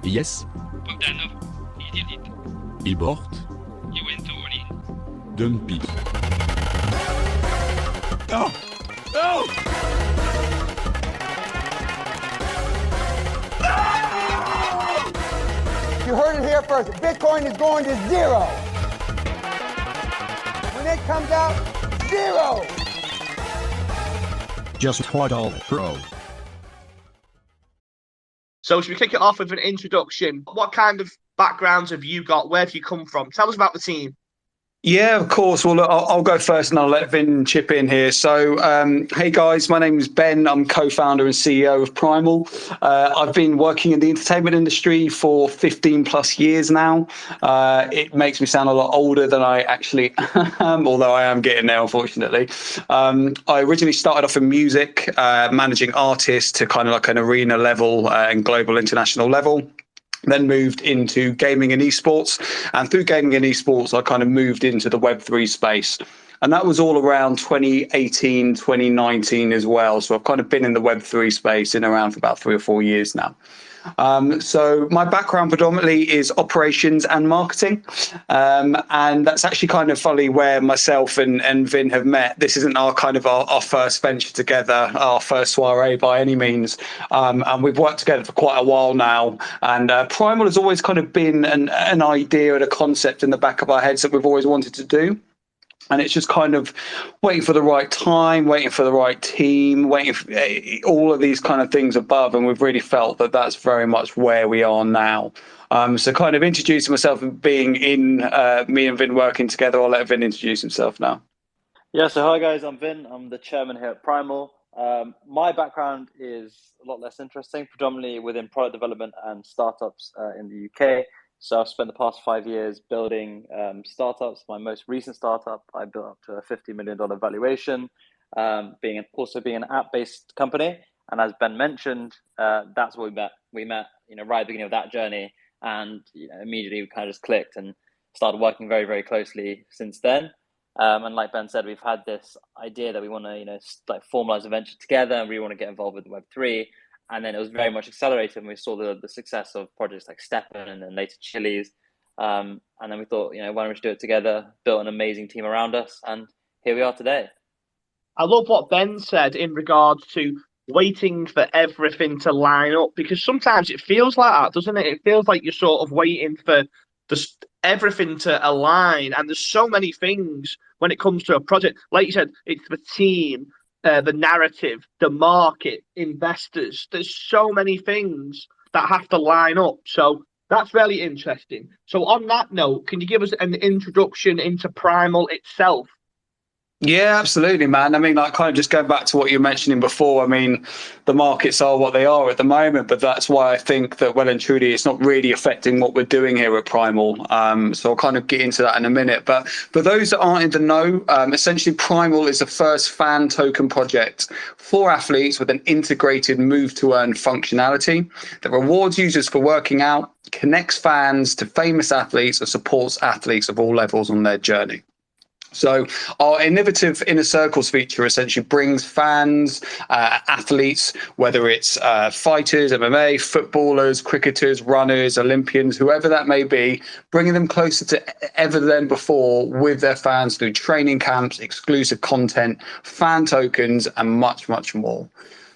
Yes. Bogdanov, he did it. Il bought. He went all in. Dump it. No! No! You heard it here first. Bitcoin is going to zero. When it comes out, zero. Just hodl, bro. So should we kick it off with an introduction? What kind of backgrounds have you got? Where have you come from? Tell us about the team. Yeah, of course. Well, look, I'll go first and I'll let Vin chip in here. So, hey guys, my name is Ben. I'm co-founder and CEO of Primal. I've been working in the entertainment industry for 15 plus years now. It makes me sound a lot older than I actually am, although I am getting there, unfortunately. I originally started off in music, managing artists to kind of like an arena level and global international level. Then moved into gaming and esports. And through gaming and esports, I kind of moved into the Web3 space. And that was all around 2018, 2019 as well. So I've kind of been in the Web3 space in around for about 3 or 4 years now. So my background predominantly is operations and marketing. And that's actually kind of funny where myself and Vin have met. This isn't our kind of our first venture together, our first soiree by any means. And we've worked together for quite a while now. And Primal has always kind of been an idea and a concept in the back of our heads that we've always wanted to do. And it's just kind of waiting for the right time, waiting for the right team, waiting for all of these kind of things above. And we've really felt that that's very much where we are now. So kind of introducing myself and being in me and Vin working together. I'll let Vin introduce himself now. Yeah, so hi guys, I'm Vin. I'm the chairman here at Primal. My background is a lot less interesting, predominantly within product development and startups in the UK. So I've spent the past 5 years building startups. My most recent startup, I built up to a $50 million valuation, being an app-based company. And as Ben mentioned, that's where we met. We met, right at the beginning of that journey, and immediately we kind of just clicked and started working very, very closely since then. And like Ben said, we've had this idea that we want to, like formalize a venture together, and we want to get involved with Web3. And then it was very much accelerated when we saw the success of projects like Steppen and then later Chili's. And then we thought, why don't we just do it together, built an amazing team around us, and here we are today. I love what Ben said in regards to waiting for everything to line up, because sometimes it feels like that, doesn't it? It feels like you're sort of waiting for everything to align. And there's so many things when it comes to a project. Like you said, it's the team, the narrative, the market, investors. There's so many things that have to line up. So that's really interesting. So on that note, can you give us an introduction into Primal itself? Yeah, absolutely, man. I mean, like kind of just going back to what you were mentioning before, I mean, the markets are what they are at the moment, but that's why I think that well and truly it's not really affecting what we're doing here at Primal. So I'll kind of get into that in a minute. But for those that aren't in the know, essentially Primal is the first fan token project for athletes with an integrated Move2Earn functionality that rewards users for working out, connects fans to famous athletes, and supports athletes of all levels on their journey. So our innovative Inner Circles feature essentially brings fans, athletes, whether it's fighters, MMA, footballers, cricketers, runners, Olympians, whoever that may be, bringing them closer to ever than before with their fans through training camps, exclusive content, fan tokens, and much, much more.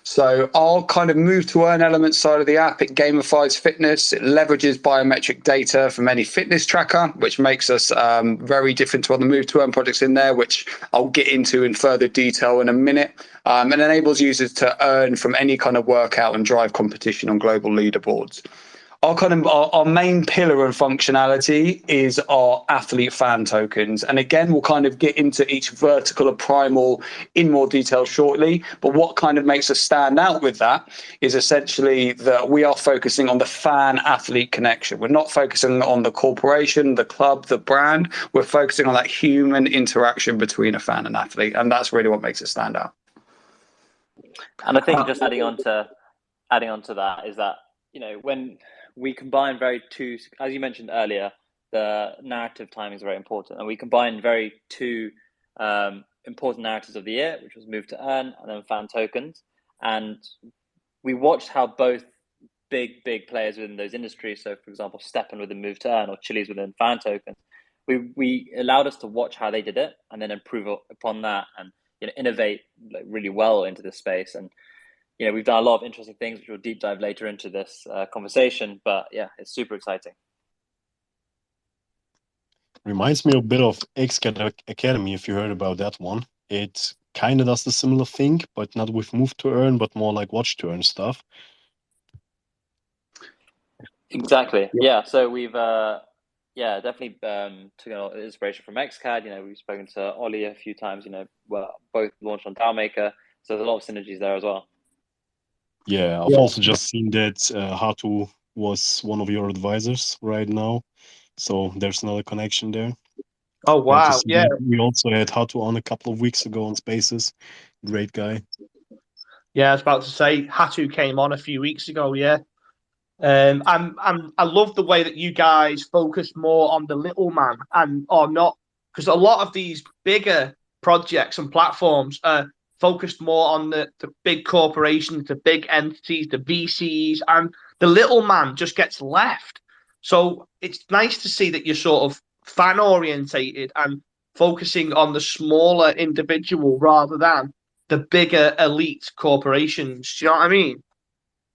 So our kind of Move2Earn element side of the app, it gamifies fitness. It leverages biometric data from any fitness tracker, which makes us very different to other Move2Earn projects in there, which I'll get into in further detail in a minute. And enables users to earn from any kind of workout and drive competition on global leaderboards. Our main pillar of functionality is our athlete fan tokens. And again, we'll kind of get into each vertical of Primal in more detail shortly. But what kind of makes us stand out with that is essentially that we are focusing on the fan athlete connection. We're not focusing on the corporation, the club, the brand. We're focusing on that human interaction between a fan and athlete. And that's really what makes it stand out. And I think just adding on to that is that, when we combine as you mentioned earlier, the narrative timing is very important. And we combined two important narratives of the year, which was Move2Earn and then fan tokens. And we watched how both big players within those industries. So, for example, Steppen within Move2Earn or Chili's within fan tokens. We allowed us to watch how they did it and then improve upon that and innovate like really well into this space. And we've done a lot of interesting things, which we'll deep dive later into this conversation. But yeah, it's super exciting. Reminds me a bit of XCAT Academy, if you heard about that one. It kind of does the similar thing, but not with Move2Earn, but more like Watch to Earn stuff. Exactly. Yeah. So we've definitely taken a lot of inspiration from XCAD. We've spoken to Ollie a few times. Both launched on DAOmaker, so there's a lot of synergies there as well. Yeah, I've also just seen that Hatu was one of your advisors right now, so there's another connection there. Oh wow! Yeah, we also had Hatu on a couple of weeks ago on Spaces. Great guy. Yeah, I was about to say Hatu came on a few weeks ago. Yeah. I love the way that you guys focus more on the little man because a lot of these bigger projects and platforms are focused more on the big corporations, the big entities, the VCs, and the little man just gets left. So it's nice to see that you're sort of fan orientated and focusing on the smaller individual rather than the bigger elite corporations. Do you know what I mean?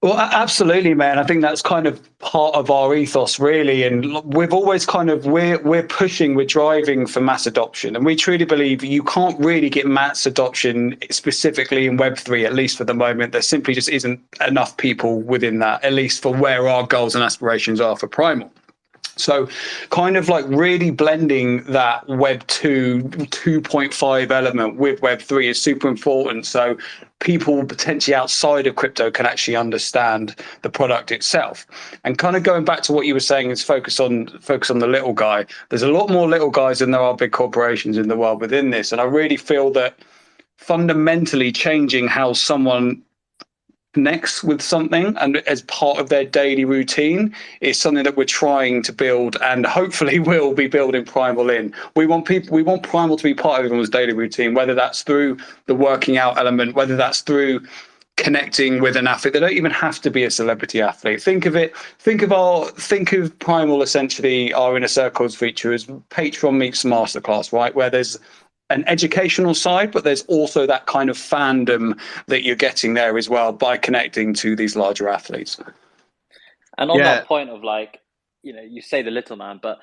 Well, absolutely, man. I think that's kind of part of our ethos, really. And we've always we're pushing, we're driving for mass adoption. And we truly believe you can't really get mass adoption specifically in Web3, at least for the moment. There simply just isn't enough people within that, at least for where our goals and aspirations are for Primal. So kind of like really blending that Web 2.5 element with Web 3 is super important. So people potentially outside of crypto can actually understand the product itself. And kind of going back to what you were saying is focus on the little guy. There's a lot more little guys than there are big corporations in the world within this. And I really feel that fundamentally changing how someone connects with something and as part of their daily routine is something that we're trying to build and hopefully will be building Primal in. We want Primal to be part of everyone's daily routine, whether that's through the working out element, whether that's through connecting with an athlete. They don't even have to be a celebrity athlete. Think of Primal, essentially our Inner Circles feature as Patreon meets Masterclass, right? Where there's an educational side, but there's also that kind of fandom that you're getting there as well by connecting to these larger athletes. And on that point of you say the little man, but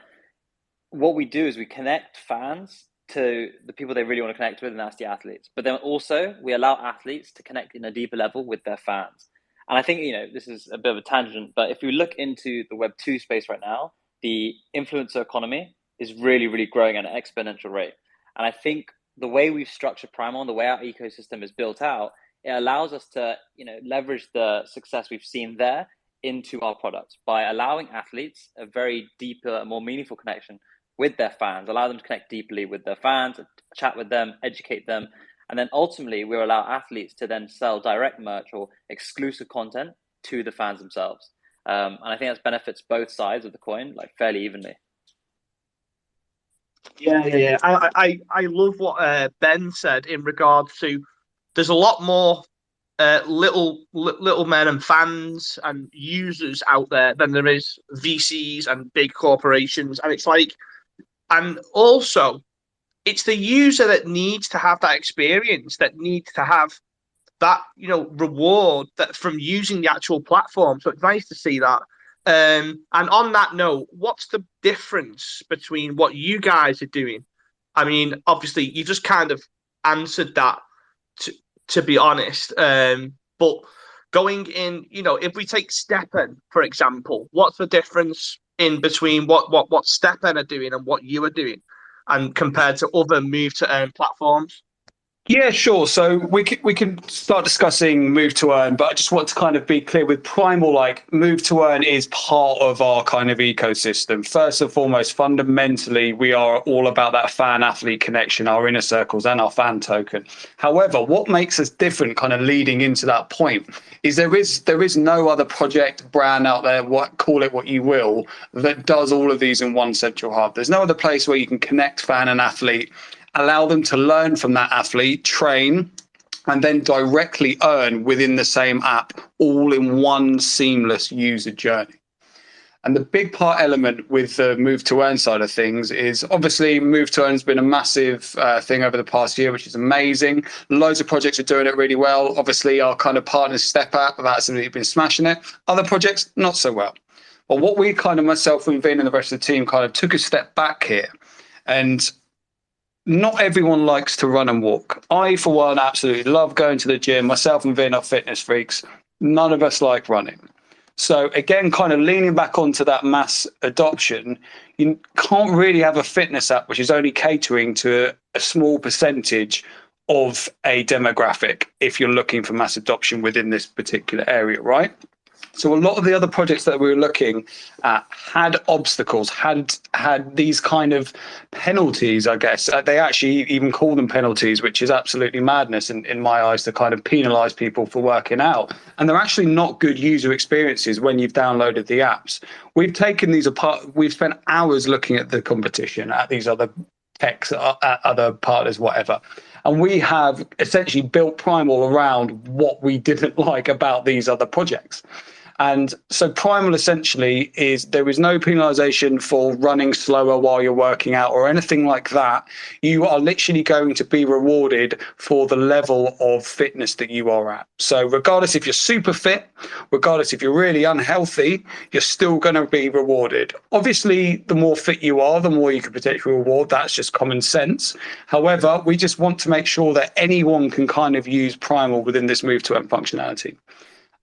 what we do is we connect fans to the people they really want to connect with, and that's the athletes. But then also we allow athletes to connect in a deeper level with their fans. And I think, this is a bit of a tangent, but if you look into the Web 2 space right now, the influencer economy is really, really growing at an exponential rate. And I think the way we've structured Primal and the way our ecosystem is built out, it allows us to, leverage the success we've seen there into our products by allowing athletes a very deeper, more meaningful connection with their fans, allow them to connect deeply with their fans, chat with them, educate them. And then ultimately we'll allow athletes to then sell direct merch or exclusive content to the fans themselves. And I think that benefits both sides of the coin, fairly evenly. Yeah. I love what Ben said in regards to there's a lot more little men and fans and users out there than there is VCs and big corporations, and and also it's the user that needs to have that experience, that needs to have that reward that from using the actual platform. So it's nice to see that. And on that note, what's the difference between what you guys are doing? I mean, obviously, you just kind of answered that, to be honest. But going in, if we take Steppen, for example, what's the difference in between what Steppen are doing and what you are doing, and compared to other Move2Earn platforms? Yeah, sure. So we can start discussing Move2Earn, but I just want to kind of be clear with Primal, Move2Earn is part of our kind of ecosystem. First and foremost, fundamentally, we are all about that fan-athlete connection, our Inner Circles and our fan token. However, what makes us different kind of leading into that point is there is no other project, brand out there, call it what you will, that does all of these in one central hub. There's no other place where you can connect fan and athlete, allow them to learn from that athlete, train, and then directly earn within the same app, all in one seamless user journey. And the big part element with the Move2Earn side of things is obviously Move2Earn has been a massive thing over the past year, which is amazing. Loads of projects are doing it really well. Obviously, our kind of partners Step App have absolutely been smashing it. Other projects, not so well. But what we kind of, myself and Vin and the rest of the team, kind of took a step back here. And not everyone likes to run and walk. I, for one, absolutely love going to the gym. Myself and Vin are fitness freaks. None of us like running. So again, kind of leaning back onto that mass adoption, you can't really have a fitness app which is only catering to a small percentage of a demographic if you're looking for mass adoption within this particular area, right? So a lot of the other projects that we were looking at had obstacles, had these kind of penalties, I guess. They actually even call them penalties, which is absolutely madness in my eyes, to kind of penalize people for working out. And they're actually not good user experiences when you've downloaded the apps. We've taken these apart. We've spent hours looking at the competition, at these other techs, at other partners, whatever. And we have essentially built Primal around what we didn't like about these other projects. And so Primal essentially is there is no penalization for running slower while you're working out or anything like that. You are literally going to be rewarded for the level of fitness that you are at. So regardless if you're super fit, regardless if you're really unhealthy, you're still going to be rewarded. Obviously, the more fit you are, the more you can potentially reward. That's just common sense. However, we just want to make sure that anyone can kind of use Primal within this Move2Earn functionality.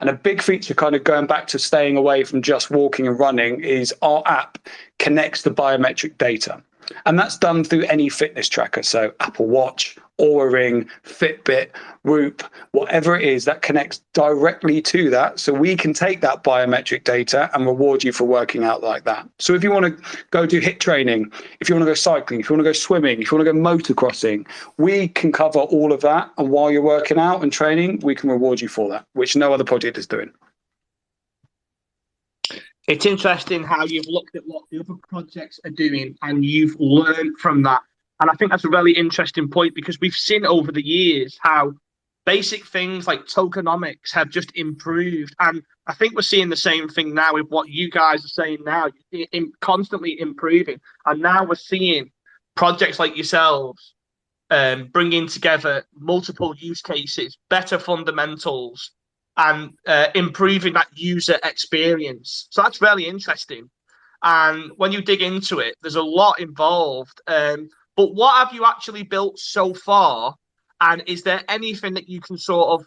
And a big feature, kind of going back to staying away from just walking and running, is our app connects the biometric data. And that's done through any fitness tracker. So Apple Watch, Oura Ring, Fitbit, Whoop, whatever it is, that connects directly to that. So we can take that biometric data and reward you for working out like that. So if you want to go do HIIT training, if you want to go cycling, if you want to go swimming, if you want to go motocrossing, we can cover all of that. And while you're working out and training, we can reward you for that, which no other project is doing. It's interesting how you've looked at what the other projects are doing and you've learned from that. And I think that's a really interesting point, because we've seen over the years how basic things like tokenomics have just improved. And I think we're seeing the same thing now with what you guys are saying now, constantly improving. And now we're seeing projects like yourselves bringing together multiple use cases, better fundamentals, and improving that user experience. So that's really interesting. And when you dig into it, there's a lot involved. But what have you actually built so far? And is there anything that you can sort of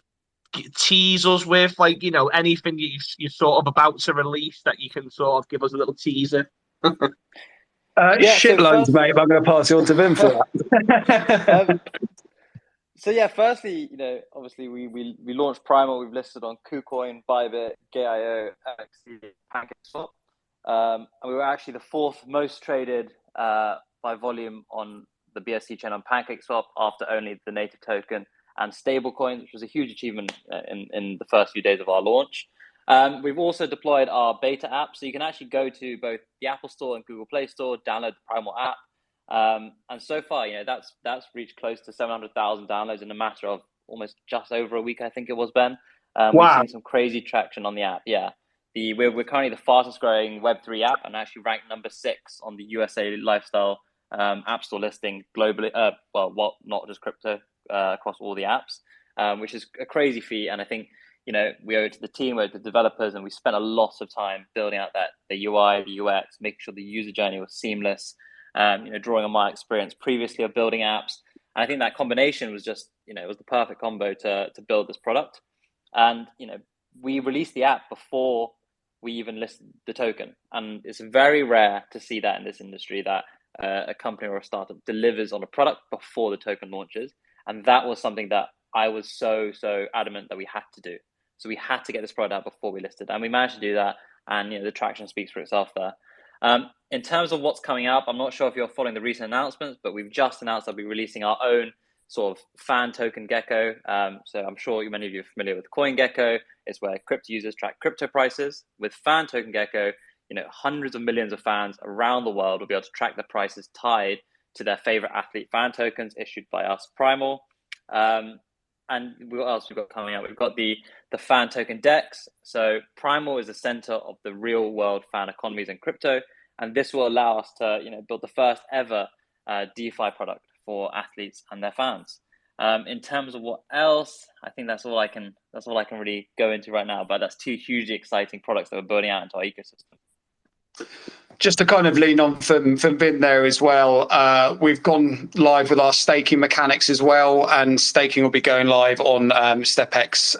tease us with, like, you know, anything you're sort of about to release that you can sort of give us a little teaser? Shitloads, mate. I'm going to pass you on to Vin for that. So yeah, firstly, you know, obviously we launched Primal. We've listed on KuCoin, Bybit, Gate.io, MXC, PancakeSwap, and we were actually the fourth most traded by volume on the BSC chain on PancakeSwap, after only the native token and stablecoins, which was a huge achievement in the first few days of our launch. We've also deployed our beta app, so you can actually go to both the Apple Store and Google Play Store, download the Primal app. And so far, you know, that's reached close to 700,000 downloads in a matter of almost just over a week, I think it was, Ben. Wow. We've seen some crazy traction on the app. Yeah, we're currently the fastest growing Web3 app, and actually ranked number 6 on the USA lifestyle app store listing globally. Well, not just crypto, across all the apps, which is a crazy feat. And I think, you know, we owe it to the team, we owe it to the developers, and we spent a lot of time building out the UI, the UX, making sure the user journey was seamless. You know, drawing on my experience previously of building apps. And I think that combination was just, you know, it was the perfect combo to build this product. And, you know, we released the app before we even listed the token. And it's very rare to see that in this industry, that a company or a startup delivers on a product before the token launches. And that was something that I was so adamant that we had to do. So we had to get this product out before we listed. And we managed to do that. And, you know, the traction speaks for itself there. In terms of what's coming up, I'm not sure if you're following the recent announcements, but we've just announced that we'll be releasing our own sort of fan token gecko. So I'm sure many of you are familiar with CoinGecko. It's where crypto users track crypto prices. With fan token gecko, you know, hundreds of millions of fans around the world will be able to track the prices tied to their favorite athlete fan tokens issued by us, Primal. and what else we've got coming out? We've got the fan token DEX. So Primal is the center of the real world fan economies in crypto, and this will allow us to build the first ever DeFi product for athletes and their fans. In terms of what else, I think that's all I can really go into right now. But that's two hugely exciting products that we're building out into our ecosystem. Just to kind of lean on from Vin there as well, we've gone live with our staking mechanics as well, and staking will be going live on StepX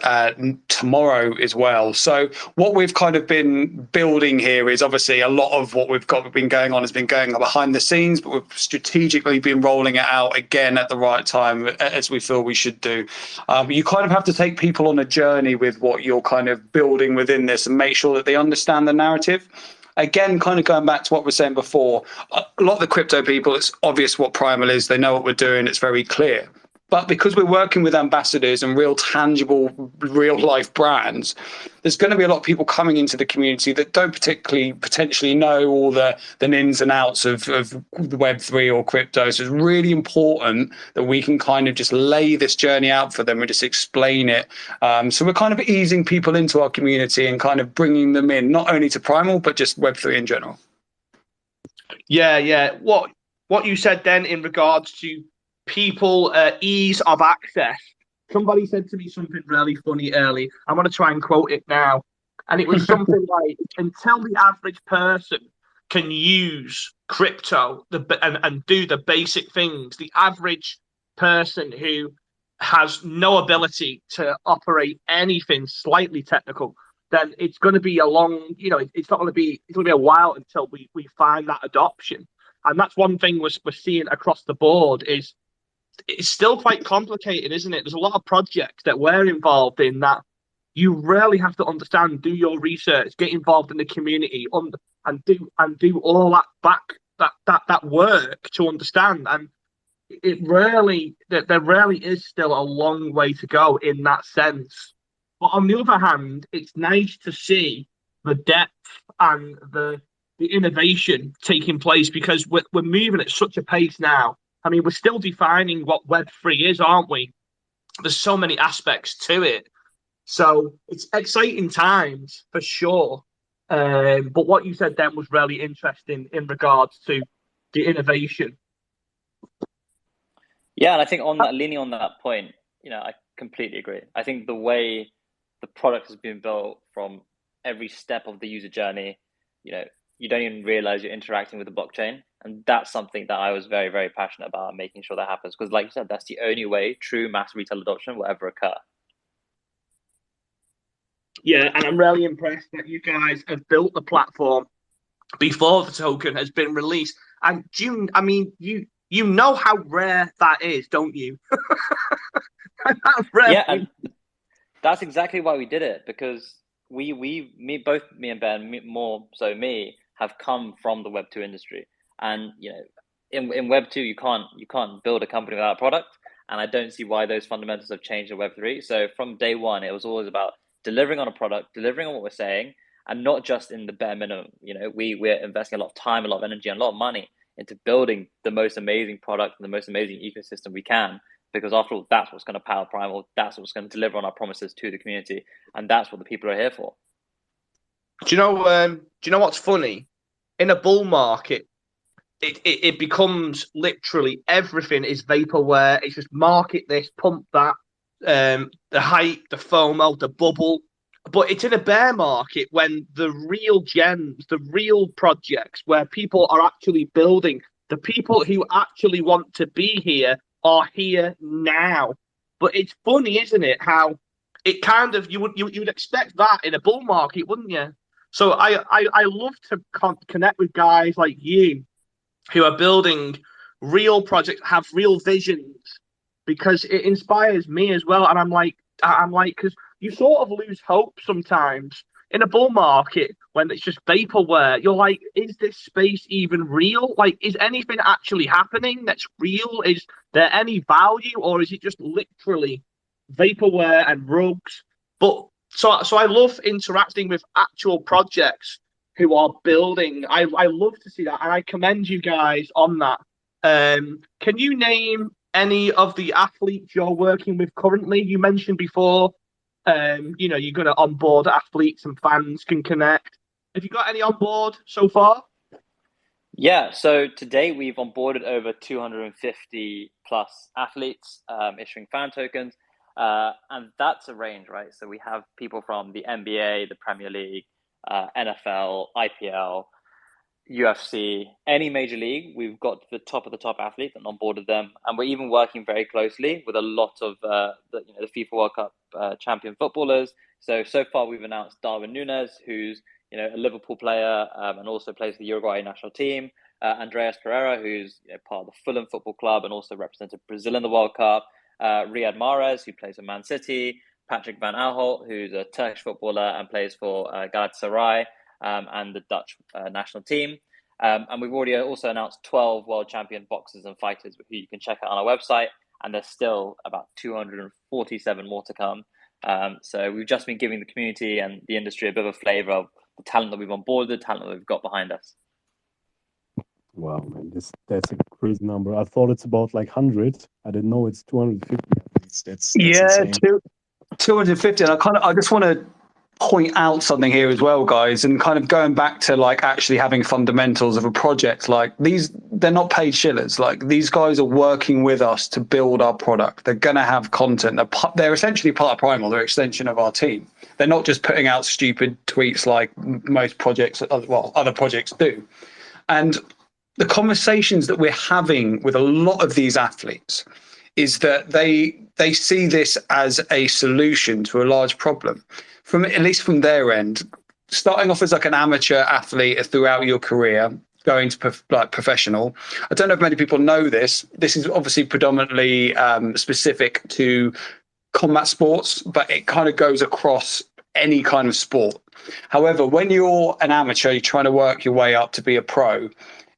tomorrow as well. So what we've kind of been building here is obviously a lot of what we've been going on has been going on behind the scenes, but we've strategically been rolling it out again at the right time as we feel we should do. You kind of have to take people on a journey with what you're kind of building within this and make sure that they understand the narrative. Again, kind of going back to what we were saying before, a lot of the crypto people, it's obvious what Primal is. They know what we're doing. It's very clear. But because we're working with ambassadors and real tangible, real life brands, there's going to be a lot of people coming into the community that don't potentially know all the ins and outs of the Web3 or crypto. So it's really important that we can kind of just lay this journey out for them and just explain it. So we're kind of easing people into our community and kind of bringing them in, not only to Primal, but just Web3 in general. Yeah. What you said then in regards to people ease of access. Somebody said to me something really funny early. I'm going to try and quote it now. And it was something like, until the average person can use crypto and do the basic things, the average person who has no ability to operate anything slightly technical, then it's going to be a long, it's going to be a while until we find that adoption. And that's one thing we're seeing across the board is it's still quite complicated, isn't it? There's a lot of projects that we're involved in that you really have to understand, do your research, get involved in the community, and do all that work to understand. And there really is still a long way to go in that sense. But on the other hand, it's nice to see the depth and the innovation taking place, because we're moving at such a pace now. I mean, we're still defining what Web3 is, aren't we? There's so many aspects to it. So it's exciting times for sure. But what you said then was really interesting in regards to the innovation. Yeah, and I think leaning on that point, I completely agree. I think the way the product has been built from every step of the user journey, you don't even realize you're interacting with the blockchain. And that's something that I was very, very passionate about, making sure that happens. Because like you said, that's the only way true mass retail adoption will ever occur. Yeah, and I'm really impressed that you guys have built the platform before the token has been released. And June, I mean, you know how rare that is, don't you? Yeah, and that's exactly why we did it, because both me and Ben, more so me, have come from the Web2 industry. And in Web2 you can't build a company without a product, and I don't see why those fundamentals have changed in Web3. So from day one, it was always about delivering on a product, delivering on what we're saying, and not just in the bare minimum. We're investing a lot of time, a lot of energy, and a lot of money into building the most amazing product and the most amazing ecosystem we can, because after all, that's what's going to power Primal, that's what's going to deliver on our promises to the community, and that's what the people are here for. Do you know what's funny? In a bull market, it becomes literally everything is vaporware. It's just market this, pump that, the hype, the FOMO, the bubble. But it's in a bear market when the real gems, the real projects where people are actually building, the people who actually want to be here are here now. But it's funny, isn't it? How it kind of you would expect that in a bull market, wouldn't you? So I love to connect with guys like you who are building real projects, have real visions, because it inspires me as well. And I'm like, because you sort of lose hope sometimes in a bull market when it's just vaporware. You're like, is this space even real? Like, is anything actually happening that's real? Is there any value, or is it just literally vaporware and rugs? But so I love interacting with actual projects who are building. I love to see that, and I commend you guys on that. Can you name any of the athletes you're working with currently? You mentioned before, you know, you're going to onboard athletes and fans can connect. Have you got any on board so far? Yeah, so today we've onboarded over 250 plus athletes, issuing fan tokens. And that's a range, right? So we have people from the NBA, the Premier League, NFL, IPL, UFC, any major league. We've got the top of the top athletes and onboarded them. And we're even working very closely with a lot of the FIFA World Cup champion footballers. So far we've announced Darwin Núñez, who's a Liverpool player and also plays for the Uruguay national team. Andreas Pereira, who's part of the Fulham Football Club and also represented Brazil in the World Cup. Riyad Mahrez, who plays for Man City. Patrick van Aanholt, who's a Turkish footballer and plays for Galatasaray and the Dutch national team. And we've already also announced 12 world champion boxers and fighters who you can check out on our website. And there's still about 247 more to come. So we've just been giving the community and the industry a bit of a flavor of the talent that we've onboarded, the talent that we've got behind us. Wow, man, that's a crazy number. I thought it's about like 100. I didn't know it's 250. That's insane. 250. And I just want to point out something here as well, guys, and kind of going back to like actually having fundamentals of a project. Like they're not paid shillers. Like these guys are working with us to build our product. They're going to have content. They're essentially part of Primal. They're an extension of our team. They're not just putting out stupid tweets like most projects, other projects do. And the conversations that we're having with a lot of these athletes is that they see this as a solution to a large problem. At least from their end, starting off as like an amateur athlete throughout your career, going to professional. I don't know if many people know this. This is obviously predominantly specific to combat sports, but it kind of goes across any kind of sport. However, when you're an amateur, you're trying to work your way up to be a pro.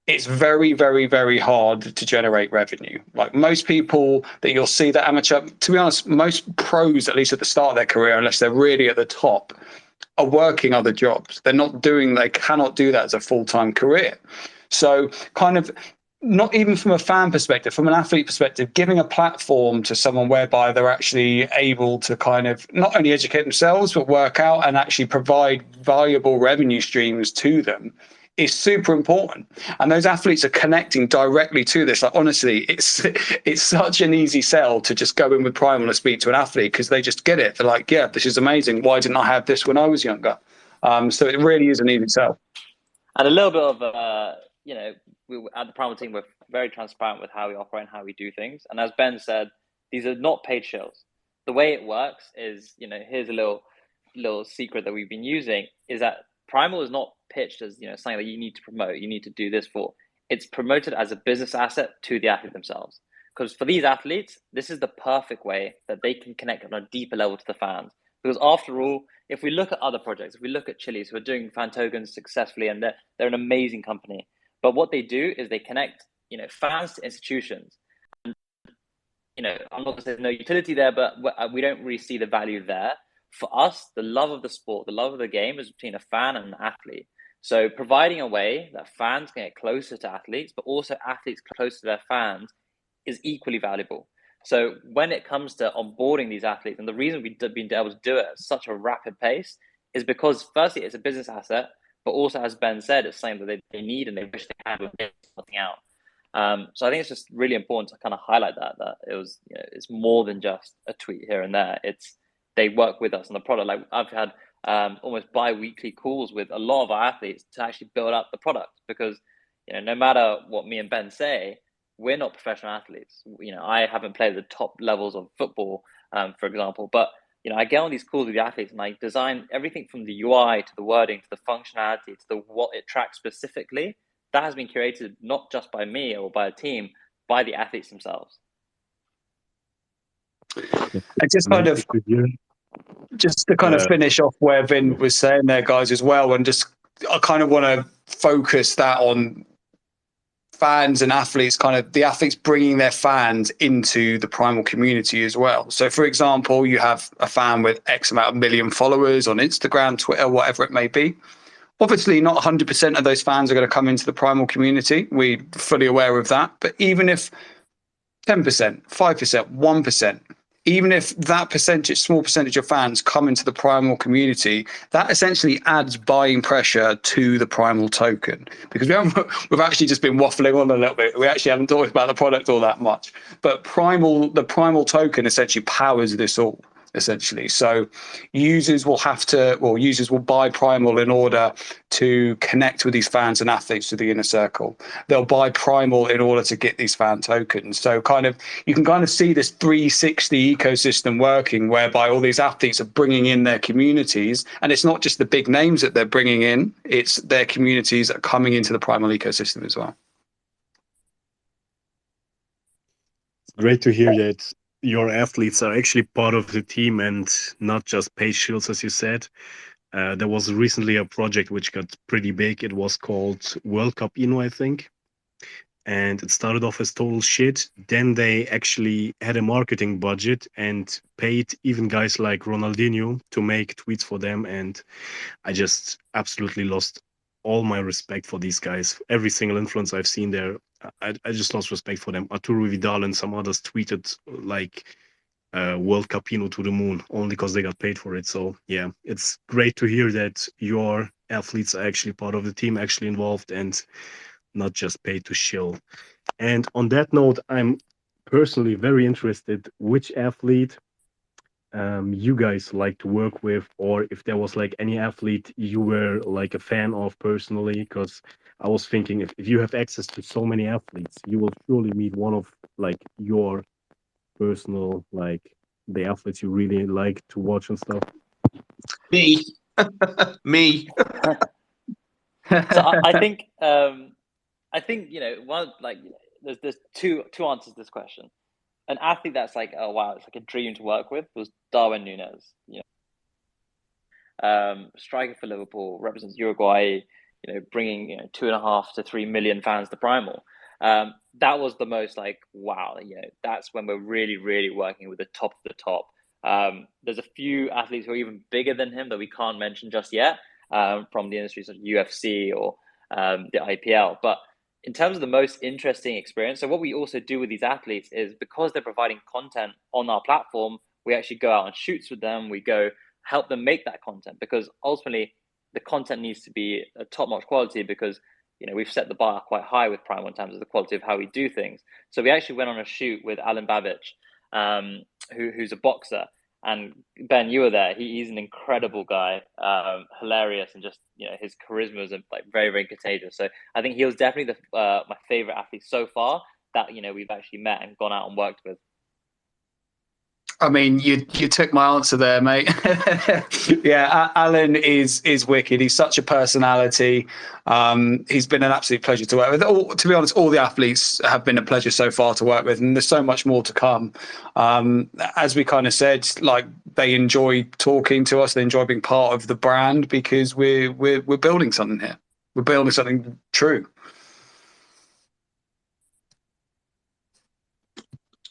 It's very, very, very hard to generate revenue. Like most people that you'll see that amateur, to be honest, most pros, at least at the start of their career, unless they're really at the top, are working other jobs. They cannot do that as a full-time career. So kind of not even from a fan perspective, from an athlete perspective, giving a platform to someone whereby they're actually able to kind of not only educate themselves, but work out and actually provide valuable revenue streams to them is super important. And those athletes are connecting directly to this. Like, honestly, it's such an easy sell to just go in with Primal and speak to an athlete because they just get it. They're like, yeah, this is amazing. Why didn't I have this when I was younger? So it really is an easy sell. And a little bit of, we at the Primal team, we're very transparent with how we operate and how we do things. And as Ben said, these are not paid shows. The way it works is, here's a little secret that we've been using is that Primal is not pitched as something that you need to promote, you need to do this for. It's promoted as a business asset to the athlete themselves. Because for these athletes, this is the perfect way that they can connect on a deeper level to the fans. Because after all, if we look at other projects, if we look at Chili's who are doing fan tokens successfully, and they're an amazing company, but what they do is they connect fans to institutions. And, I'm not going to say there's no utility there, but we don't really see the value there. For us, the love of the sport, the love of the game is between a fan and an athlete. So providing a way that fans can get closer to athletes, but also athletes closer to their fans is equally valuable. So when it comes to onboarding these athletes, and the reason we've been able to do it at such a rapid pace is because firstly, it's a business asset, but also, as Ben said, it's something that they need and they wish they had when they're something out. So I think it's just really important to kind of highlight that it was, it's more than just a tweet here and there. They work with us on the product. Like I've had almost bi-weekly calls with a lot of our athletes to actually build up the product because, no matter what me and Ben say, we're not professional athletes. I haven't played at the top levels of football, for example, but, I get on these calls with the athletes and I design everything from the UI to the wording, to the functionality, to what it tracks specifically. That has been curated not just by me or by a team, by the athletes themselves. I just kind of... Just to kind of finish off where Vin was saying there, guys, as well, and I kind of want to focus that on fans and athletes, kind of the athletes bringing their fans into the Primal community as well. So, for example, you have a fan with X amount of million followers on Instagram, Twitter, whatever it may be. Obviously, not 100% of those fans are going to come into the Primal community. We're fully aware of that. But even if 10%, 5%, 1%. Even if that percentage, small percentage of fans come into the Primal community, that essentially adds buying pressure to the Primal token. Because we've actually just been waffling on a little bit. We actually haven't talked about the product all that much. But the Primal token essentially powers this all. Essentially, so users will buy Primal in order to connect with these fans and athletes to the inner circle. They'll buy Primal in order to get these fan tokens. So you can kind of see this 360 ecosystem working, whereby all these athletes are bringing in their communities, and it's not just the big names that they're bringing in, it's their communities that are coming into the Primal ecosystem as well. Great to hear that your athletes are actually part of the team and not just paid shields, as you said. There was recently a project which got pretty big. It was called World Cup Ino, I think. And it started off as total shit. Then they actually had a marketing budget and paid even guys like Ronaldinho to make tweets for them. And I just absolutely lost all my respect for these guys. Every single influencer I've seen there, I just lost respect for them. Arturo Vidal and some others tweeted like World Cup Ino to the moon only because they got paid for it. So yeah, it's great to hear that your athletes are actually part of the team, actually involved, and not just paid to shill. And on that note, I'm personally very interested which athlete you guys like to work with, or if there was like any athlete you were like a fan of personally, because I was thinking if you have access to so many athletes, you will surely meet one of like your personal, like the athletes you really like to watch and stuff. Me. Me. So I think one like there's two answers to this question. An athlete that's like, oh wow, it's like a dream to work with was Darwin Núñez. Striker for Liverpool, represents Uruguay. Bringing 2.5 to 3 million fans to Primal. That was the most like wow. That's when we're really really working with the top of the top. There's a few athletes who are even bigger than him that we can't mention just yet from the industry, such as UFC or the IPL. But in terms of the most interesting experience, so what we also do with these athletes is because they're providing content on our platform, we actually go out on shoots with them. We go help them make that content because ultimately the content needs to be a top-notch quality because we've set the bar quite high with Primal in terms of the quality of how we do things. So we actually went on a shoot with Alan Babic, who's a boxer. And Ben, you were there. He's an incredible guy, hilarious, and just his charisma is like very very contagious. So I think he was definitely my favorite athlete so far that we've actually met and gone out and worked with. I mean, you took my answer there, mate. Yeah, Alan is wicked. He's such a personality. He's been an absolute pleasure to work with. To be honest, all the athletes have been a pleasure so far to work with, and there's so much more to come. As we kind of said, like they enjoy talking to us, they enjoy being part of the brand because we're building something here. We're building something true.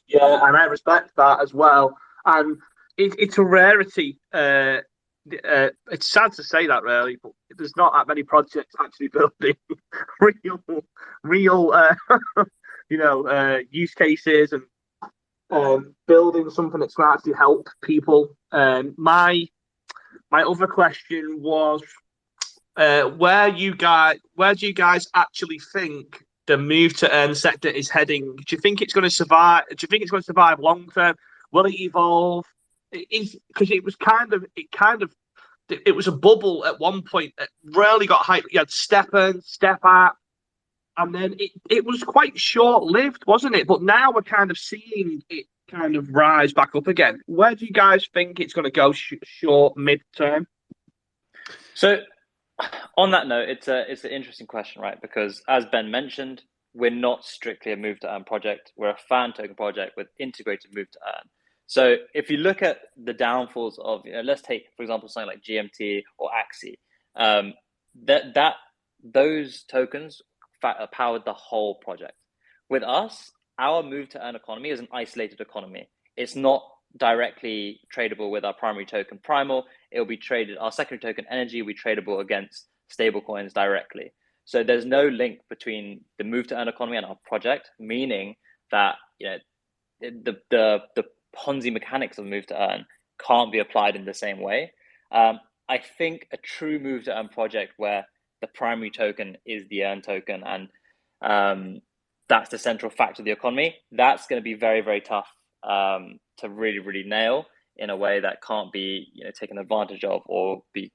Yeah, and I respect that as well. And it's a rarity. It's sad to say that, really, but there's not that many projects actually building real, use cases and guarding something that's going to actually help people. My other question was, where do you guys actually think the Move2Earn sector is heading? Do you think it's going to survive? Do you think it's going to survive long term? Will it evolve? Because it was a bubble at one point that really got hyped. You had Step Out, and then it was quite short lived, wasn't it? But now we're kind of seeing it kind of rise back up again. Where do you guys think it's going to go short, mid term? So, on that note, it's an interesting question, right? Because as Ben mentioned, we're not strictly a Move2Earn project. We're a fan token project with integrated Move2Earn. So if you look at the downfalls of, let's take, for example, something like GMT or Axie, those tokens powered the whole project. With us, our Move2Earn economy is an isolated economy. It's not directly tradable with our primary token Primal. It will be traded, our secondary token Energy will be tradable against stablecoins directly. So there's no link between the Move2Earn economy and our project, meaning that the Ponzi mechanics of Move to Earn can't be applied in the same way. I think a true Move to Earn project where the primary token is the earn token and that's the central factor of the economy, that's going to be very, very tough to really, really nail in a way that can't be, taken advantage of or be,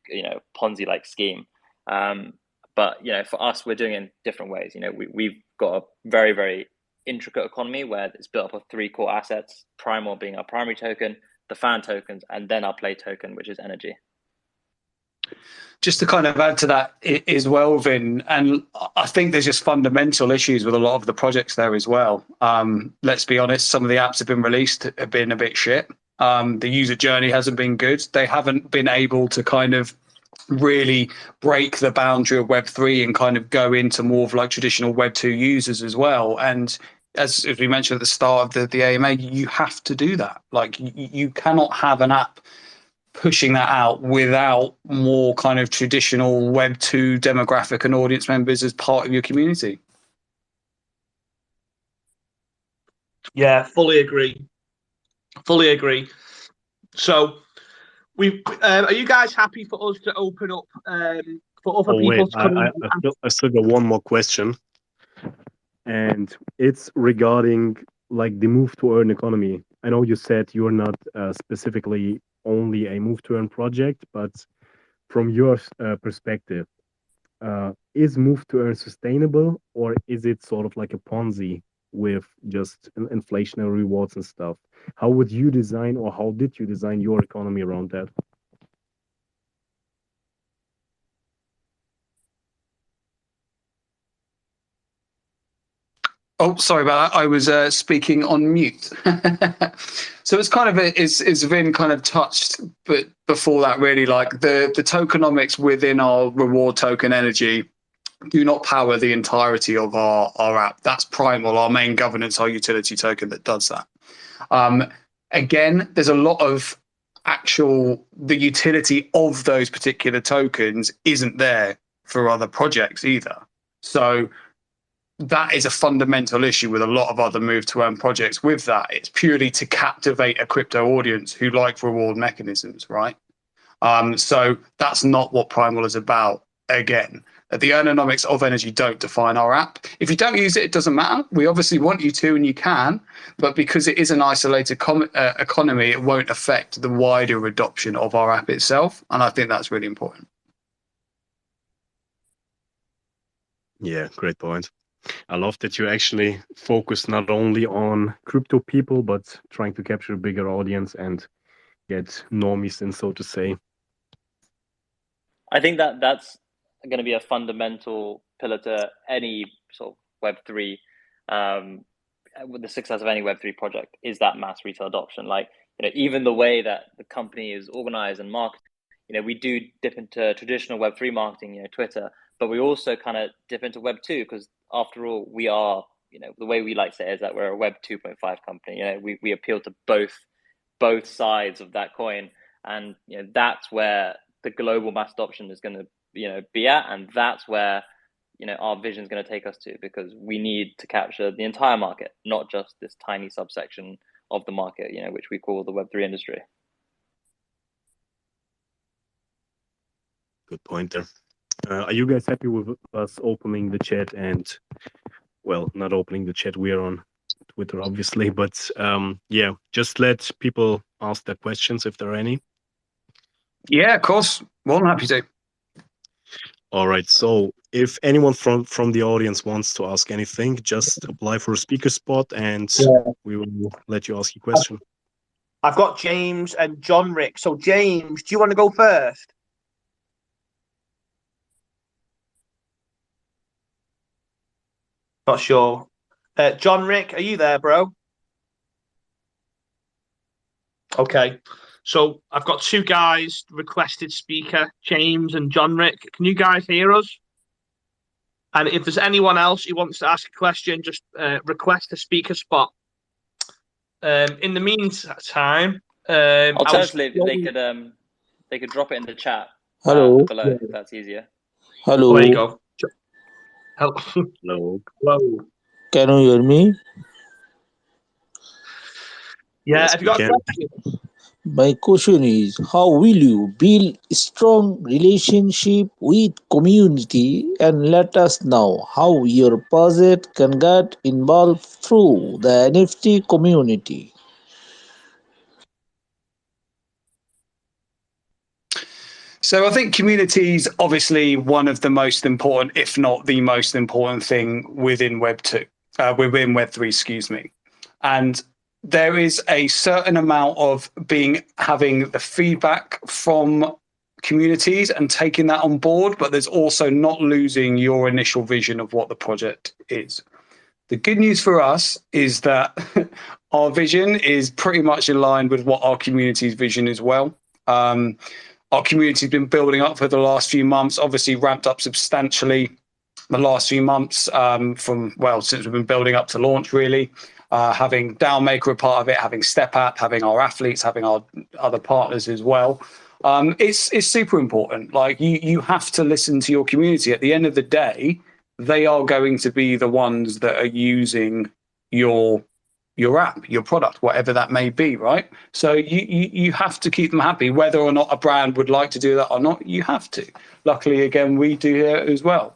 Ponzi like scheme. But for us, we're doing it in different ways. We've got a very, very intricate economy where it's built up of 3 core assets: Primal being our primary token, the fan tokens, and then our play token, which is energy. Just to kind of add to that as well, Vin, and I think there's just fundamental issues with a lot of the projects there as well. Let's be honest, some of the apps have been released have been a bit shit. The user journey hasn't been good. They haven't been able to kind of really break the boundary of Web3 and kind of go into more of like traditional Web2 users as well. And as we mentioned at the start of the AMA, you have to do that. Like you cannot have an app pushing that out without more kind of traditional Web2 demographic and audience members as part of your community. Yeah, fully agree. Fully agree. So, are you guys happy for us to open up for other people to come in? I still got one more question, and it's regarding like the Move to Earn economy. I know you said you're not specifically only a Move to Earn project, but from your perspective, is Move to Earn sustainable, or is it sort of like a Ponzi with just inflationary rewards and stuff? How would you design, or how did you design your economy around that? Oh, sorry about that. I was speaking on mute. So it's kind of is Vin kind of touched, but before that, really, like the tokenomics within our reward token energy do not power the entirety of our app. That's Primal, our main governance, our utility token that does that. Again, there's a lot of the utility of those particular tokens isn't there for other projects either. So that is a fundamental issue with a lot of other Move to Earn projects. With that, it's purely to captivate a crypto audience who like reward mechanisms, right? So that's not what Primal is about. Again, the earnonomics of energy don't define our app. If you don't use it, it doesn't matter. We obviously want you to, and you can, but because it is an isolated economy, it won't affect the wider adoption of our app itself. And I think that's really important. Yeah, great point. I love that you actually focus not only on crypto people, but trying to capture a bigger audience and get normies in, so to say. I think that's going to be a fundamental pillar to any sort of Web3, with the success of any Web3 project, is that mass retail adoption. Like, even the way that the company is organized and marketed, we do dip into traditional Web3 marketing, Twitter, but we also kind of dip into Web2 because after all, we are, the way we like to say it is that we're a Web 2.5 company. We appeal to both sides of that coin. And, that's where the global mass adoption is going to, be at. And that's where, our vision is going to take us to, because we need to capture the entire market, not just this tiny subsection of the market, which we call the Web3 industry. Good point there. Are you guys happy with us opening the chat and, well, not opening the chat, we are on Twitter, obviously, but yeah, just let people ask their questions if there are any. Yeah, of course. More than happy to. All right, so if anyone from the audience wants to ask anything, just apply for a speaker spot and we will let you ask your question. I've got James and John Rick. So James, do you want to go first? Not sure. John Rick, are you there, bro? Okay. So I've got 2 guys requested speaker, James and John Rick. Can you guys hear us? And if there's anyone else who wants to ask a question, just request a speaker spot. In the meantime, alternatively, they could drop it in the chat. Hello. Below, if that's easier. Hello. Oh, there you go. Hello. Hello. Can you hear me? Yeah, Yes, have you we got a can. question? My question is, how will you build strong relationship with community, and let us know how your project can get involved through the NFT community. So I think community is obviously one of the most important, if not the most important thing within Web2, within Web3, excuse me. And there is a certain amount of having the feedback from communities and taking that on board, but there's also not losing your initial vision of what the project is. The good news for us is that our vision is pretty much in line with what our community's vision is well. Our community has been building up for the last few months, obviously ramped up substantially the last few months since we've been building up to launch, really. Having Downmaker a part of it, having Step App, having our athletes, having our other partners as well. It's super important. Like you have to listen to your community. At the end of the day, they are going to be the ones that are using your app, your product, whatever that may be, right? So you have to keep them happy, whether or not a brand would like to do that or not. You have to. Luckily, again, we do here as well.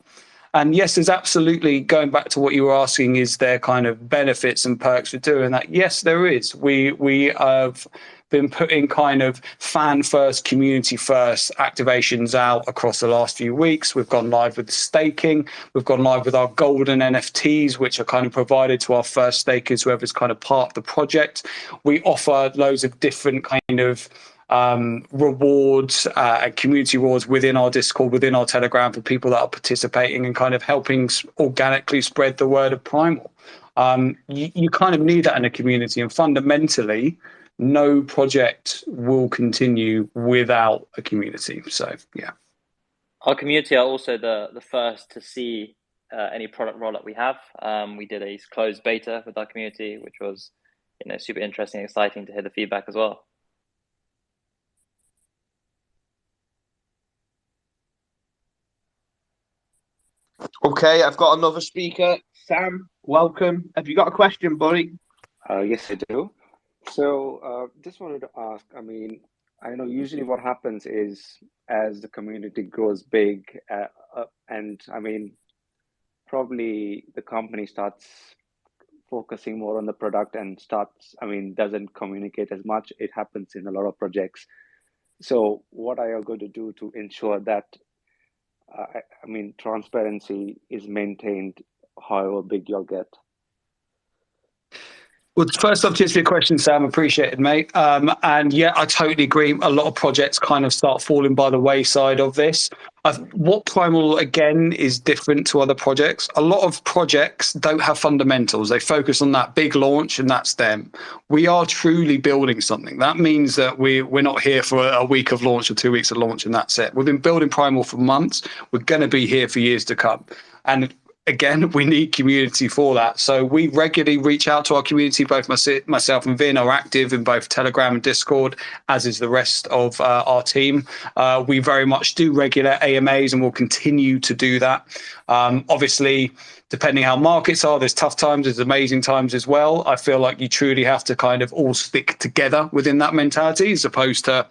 And yes, there's absolutely, going back to what you were asking, is there kind of benefits and perks for doing that? Yes, there is. We have been putting kind of fan first, community first activations out across the last few weeks. We've gone live with staking. We've gone live with our golden NFTs, which are kind of provided to our first stakers, whoever's kind of part of the project. We offer loads of different kind of rewards and community rewards within our Discord, within our Telegram, for people that are participating and kind of helping organically spread the word of Primal. You kind of need that in a community, and fundamentally, no project will continue without a community. So yeah, our community are also the first to see any product rollout we have. We did a closed beta with our community, which was super interesting and exciting to hear the feedback as well. Okay, I've got another speaker. Sam, welcome. Have you got a question, buddy? Yes, I do. So just wanted to ask, I mean, I know usually what happens is as the community grows big, and I mean, probably the company starts focusing more on the product and doesn't communicate as much. It happens in a lot of projects. So what are you going to do to ensure that, transparency is maintained however big you'll get? Well, first off, just for your question, Sam, appreciated, mate. And yeah, I totally agree. A lot of projects kind of start falling by the wayside of this. What Primal, again, is different to other projects. A lot of projects don't have fundamentals. They focus on that big launch and that's them. We are truly building something. That means that we're not here for a week of launch or 2 weeks of launch and that's it. We've been building Primal for months. We're going to be here for years to come. And again, we need community for that. So we regularly reach out to our community. Both myself and Vin are active in both Telegram and Discord, as is the rest of our team. We very much do regular AMAs and we'll continue to do that. Obviously, depending how markets are, there's tough times, there's amazing times as well. I feel like you truly have to kind of all stick together within that mentality as opposed to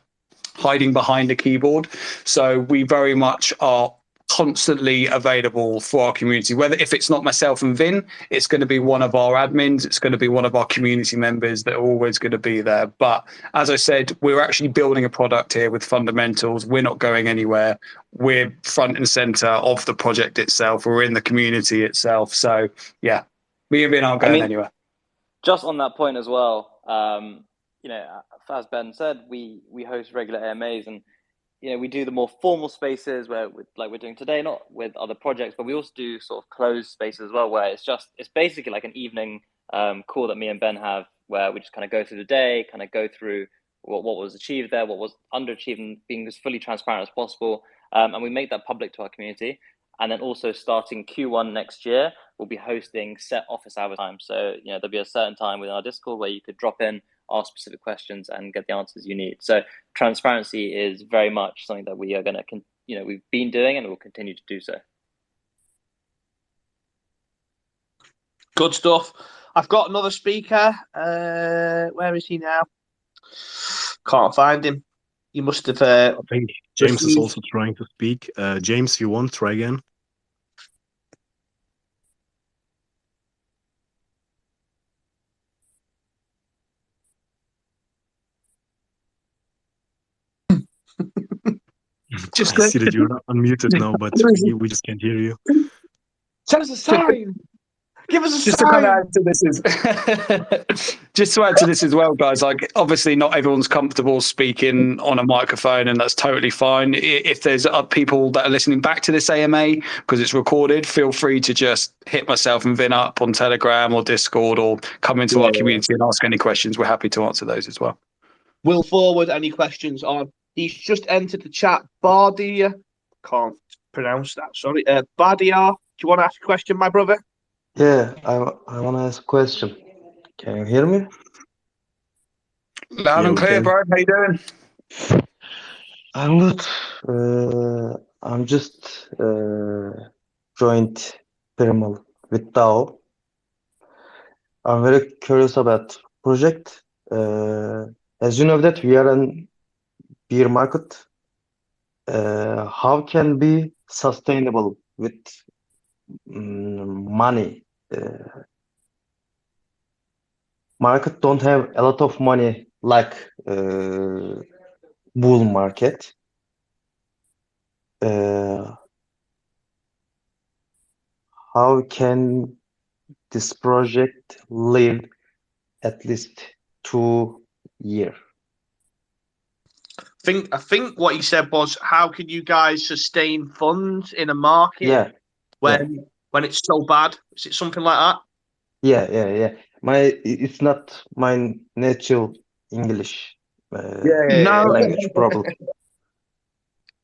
hiding behind a keyboard. So we very much are constantly available for our community. Whether if it's not myself and Vin, it's going to be one of our admins, it's going to be one of our community members that are always going to be there. But as I said, we're actually building a product here with fundamentals. We're not going anywhere. We're front and center of the project itself. We're in the community itself. So yeah, me and Vin aren't going anywhere. Just on that point as well, as Ben said, we host regular AMAs, and we do the more formal spaces where, like we're doing today, not with other projects, but we also do sort of closed spaces as well, where it's basically like an evening call that me and Ben have, where we just kind of go through the day, kind of go through what was achieved there, what was underachieved, and being as fully transparent as possible. And we make that public to our community. And then also starting Q1 next year, we'll be hosting set office hours time. So, there'll be a certain time within our Discord where you could drop in, ask specific questions and get the answers you need. So transparency is very much something that we are going to, we've been doing and will continue to do so. Good stuff. I've got another speaker. Where is he now? Can't find him. You must have. I think James is received- also trying to speak. James, you want? Try again. Just I see that you're unmuted now, but we just can't hear you. Tell us a sign. Give us a Just to kind of sign. add to this is just to add to this as well, guys. Like, obviously, not everyone's comfortable speaking on a microphone, and that's totally fine. If there's people that are listening back to this AMA because it's recorded, feel free to just hit myself and Vin up on Telegram or Discord, or come into our community and ask any questions. We're happy to answer those as well. We'll forward any questions on. He's just entered the chat. Bardia, can't pronounce that. Sorry, Bardia. Do you want to ask a question, my brother? Yeah, I want to ask a question. Can you hear me? Loud and clear, bro. How you doing? I'm good. I'm just joined Primal with DAO. I'm very curious about project. As you know that we are in beer market. How can be sustainable with money? Market don't have a lot of money like bull market. How can this project live at least 2 years? I think what he said was, how can you guys sustain funds in a market when it's so bad? Is it something like that? Yeah. It's not my natural English language problem.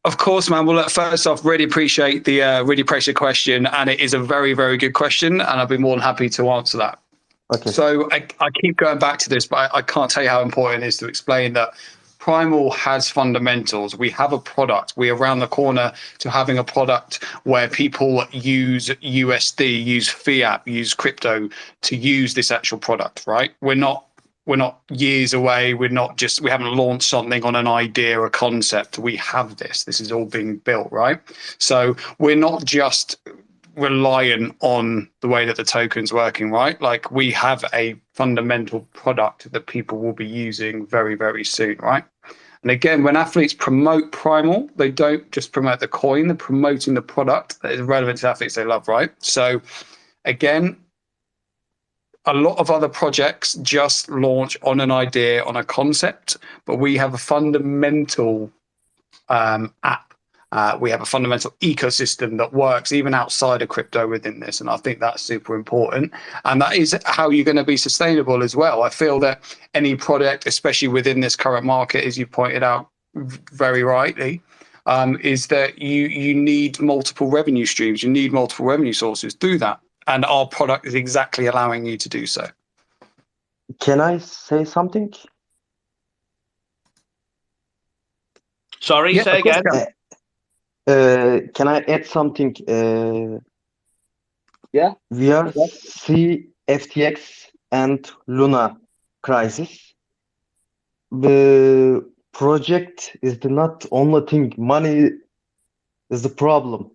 Of course, man. Well, look, first off, really appreciate the question, and it is a very, very good question, and I'd be more than happy to answer that. Okay. So I keep going back to this, but I can't tell you how important it is to explain that Primal has fundamentals. We have a product. We're around the corner to having a product where people use USD, use fiat, use crypto to use this actual product, right? We're not years away. We haven't launched something on an idea or concept. We have this. This is all being built, right? So we're not just reliant on the way that the token's working, right? Like, we have a fundamental product that people will be using very, very soon, right? And again, when athletes promote Primal, they don't just promote the coin, they're promoting the product that is relevant to athletes they love, right? So again, a lot of other projects just launch on an idea, on a concept, but we have a fundamental app. We have a fundamental ecosystem that works even outside of crypto within this. And I think that's super important. And that is how you're going to be sustainable as well. I feel that any product, especially within this current market, as you pointed out very rightly, is that you need multiple revenue streams. You need multiple revenue sources. Do that. And our product is exactly allowing you to do so. Can I say something? Sorry, Yeah, say again. Can I add something? Yeah. We are see FTX and Luna crisis. The project is not only thing. Money is the problem.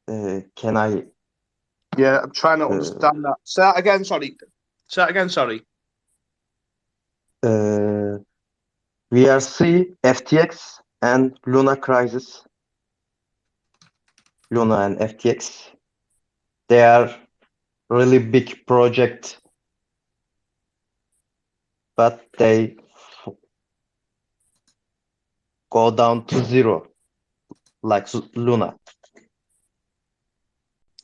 Can I? Yeah, I'm trying to understand that. Say that again, sorry. Say that again, sorry. We are see FTX and Luna crisis. Luna and FTX. They are really big project, but they go down to zero, like Luna.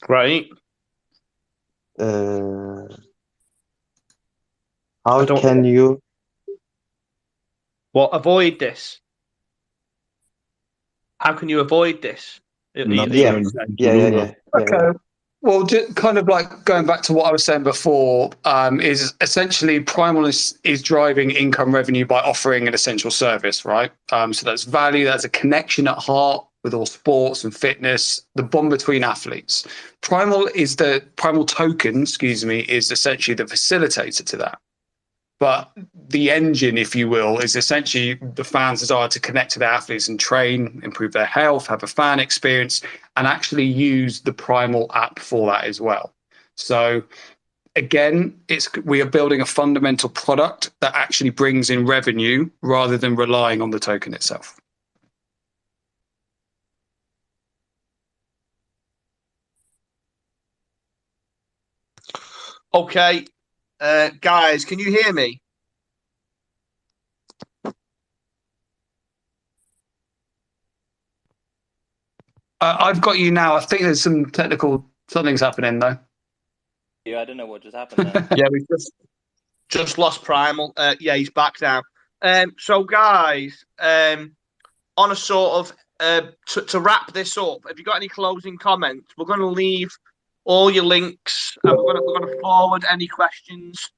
Right. How can you avoid this? How can you avoid this? Yeah. Okay. Well, just kind of like going back to what I was saying before, is essentially Primal is driving income revenue by offering an essential service, right? So that's value, that's a connection at heart with all sports and fitness, the bond between athletes. Primal token, is essentially the facilitator to that. But the engine, if you will, is essentially the fans' desire to connect to their athletes and train, improve their health, have a fan experience, and actually use the Primal app for that as well. So again, we are building a fundamental product that actually brings in revenue rather than relying on the token itself. Okay, guys, can you hear me? I've got you now. I think there's something's happening though. Yeah, I don't know what just happened there. Yeah, we've just lost Primal. Yeah, he's back now. So guys, on a sort of to wrap this up, have you got any closing comments? We're going to leave all your links, and we're going to forward any questions.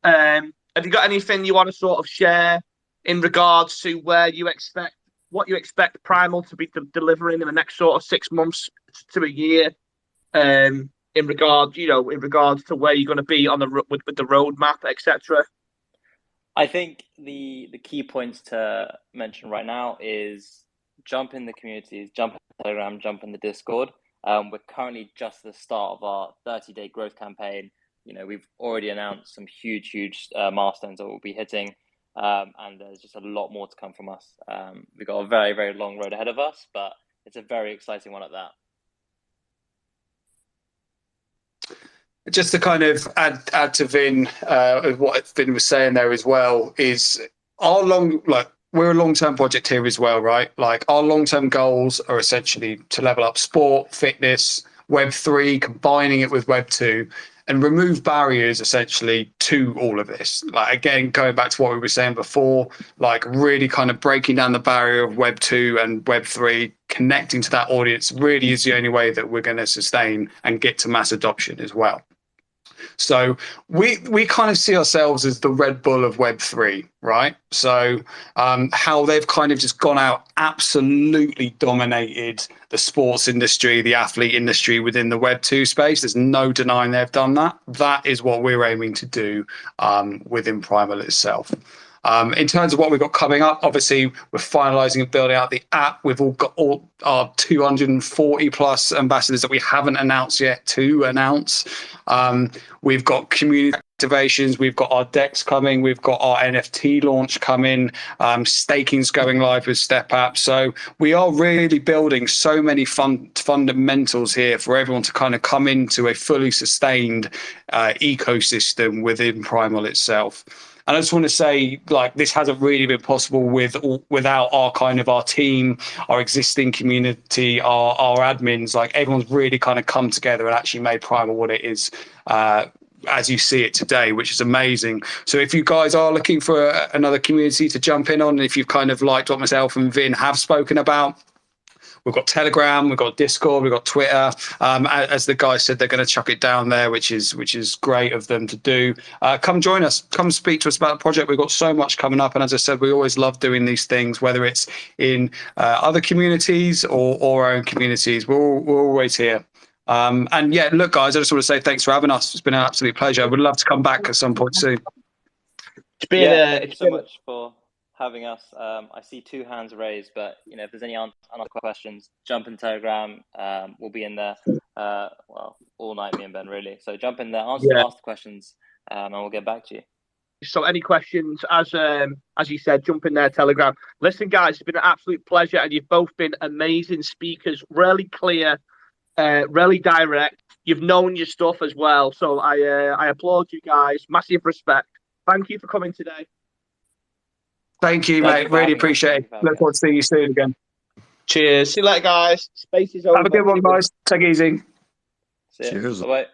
Have you got anything you want to sort of share in regards to what you expect Primal to be delivering in the next sort of 6 months to a year? In regards to where you're going to be on with the roadmap, etc. I think the key points to mention right now is jump in the communities, jump in the Telegram, jump in the Discord. We're currently just at the start of our 30-day growth campaign. We've already announced some huge milestones that we'll be hitting, and there's just a lot more to come from us. We've got a very, very long road ahead of us, but it's a very exciting one at that. Just to kind of add to Vin, what Vin was saying there as well, is we're a long-term project here as well, right? Like our long-term goals are essentially to level up sport, fitness, Web3, combining it with Web2, and remove barriers essentially to all of this. Like again, going back to what we were saying before, like really kind of breaking down the barrier of Web2 and Web3, connecting to that audience really is the only way that we're going to sustain and get to mass adoption as well. So we kind of see ourselves as the Red Bull of Web3, right? So how they've kind of just gone out, absolutely dominated the sports industry, the athlete industry within the Web2 space. There's no denying they've done that. That is what we're aiming to do within Primal itself. In terms of what we've got coming up, obviously we're finalizing and building out the app. We've got all our 240 plus ambassadors that we haven't announced yet to announce. We've got community activations. We've got our decks coming. We've got our NFT launch coming. Staking's going live with Step App. So we are really building so many fundamentals here for everyone to kind of come into a fully sustained ecosystem within Primal itself. And I just want to say, like, this hasn't really been possible without our team, our existing community, our admins. Like, everyone's really kind of come together and actually made Primal what it is, as you see it today, which is amazing. So if you guys are looking for another community to jump in on, if you've kind of liked what myself and Vin have spoken about, we've got Telegram, we've got Discord, we've got Twitter. As the guys said, they're going to chuck it down there, which is great of them to do. Come join us. Come speak to us about the project. We've got so much coming up. And as I said, we always love doing these things, whether it's in other communities or our own communities. We're always here. And yeah, look, guys, I just want to say thanks for having us. It's been an absolute pleasure. I would love to come back at some point soon. Thank you so much for having us. I see 2 hands raised, but if there's any unasked questions, jump in Telegram. We'll be in there all night, me and Ben, really. So jump in there, ask the questions, and we'll get back to you. So any questions, as you said, jump in there, Telegram. Listen, guys, it's been an absolute pleasure, and you've both been amazing speakers, really clear, really direct. You've known your stuff as well, so I applaud you guys. Massive respect. Thank you for coming today. Thank you, mate. Really appreciate it. Look forward to seeing you soon again. Cheers. See you later, guys. Space is over. Have a good one, guys. Take it easy. Cheers. Bye-bye.